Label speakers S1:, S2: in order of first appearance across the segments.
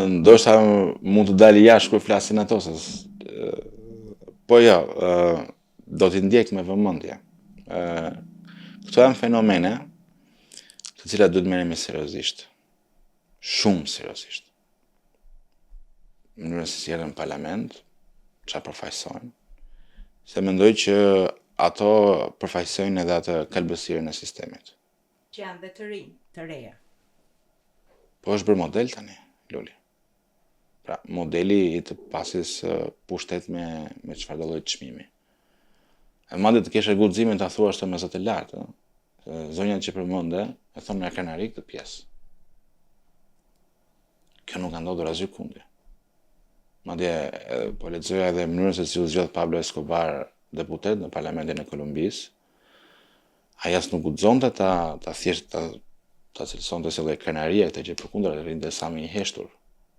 S1: ndoshta mund të dalë jashtë kur flasin ato, po jo, do t'i ndjek me vëmendje. Këto janë fenomene të cilat duhet merremi seriozisht. Shumë seriozisht. Mënyrën se si erdhën në parlament, çfarë përfaqësojnë. Se mendoj që ato përfaqësojnë edhe atë kalbësirën e sistemit.
S2: Që janë dhe të rinj, të reja.
S1: Po është bërë model tani, Luli. Pra, modeli i të pasis pushtet me çfarë do lloj çmimi. E madje të kesh guximin ta thuash të me zot të lartë, zonjat që përmende e thonë me krenari këtë pjesë. Kjo nuk ka ndodhur asgjë kundi. Madje po lexoja edhe mënyrën se si u zgjodh Pablo Escobar deputet në Parlamentin e Kolumbisë. Ai as nuk guxonte ta cilësonte si lloj krenarie këtë gjë, përkundër rrinte sa më i heshtur,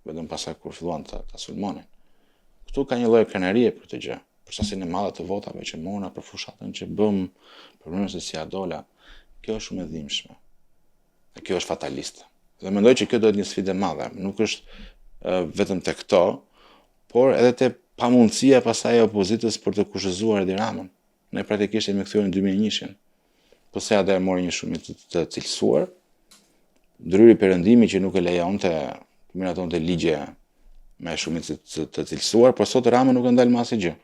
S1: vetëm pasaj kur filluan ta sulmonin. Ktu ka një lloj krenarie për këtë gjë, për sasinë e madhe të votave që morna për fushatën që bëm, për mënyrën se si ja dola. Kjo është shumë e dhimbshme. Dhe kjo është fataliste. Dhe mendoj që kjo do të një sfidë e madhe, nuk është vetëm te këto, por edhe te pamundësia pasaj e opozitës për të kushëzuar Edi Ramën. Ne praktikisht jemi kthyer në 2001-shin. Po se atëherë mori një shumicë të cilësuar, ndryri perëndimi që nuk e lejonte të miratonte ligje me shumicë të cilësuar, por sot Rama nuk e ndal më asgjë.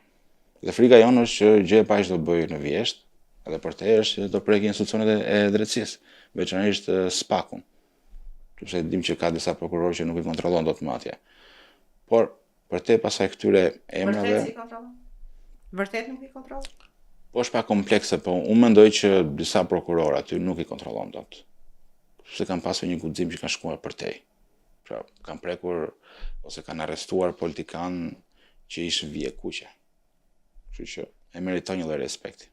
S1: Dhe frika jonë është që gjë e paqë do bëjë në vjesht, edhe për te është që do prekë institucionet e drejtësisë, veçanërisht SPAK-un. Sepse dim që ka disa prokurorë që nuk i kontrollon dot më atje. Por për te pasaj këtyre emrave.
S2: Vërtet si kontrollon? Vërtet nuk i kontrollon?
S1: Po është pak komplekse, po unë mendoj që disa prokurorë aty nuk i kontrollon dot. Sepse kanë pasur një guxim që kanë shkuar përtej. Pra, kanë prekur ose kanë arrestuar politikan që ishin vije kuqe. Kështu që e meriton një lloj respekti.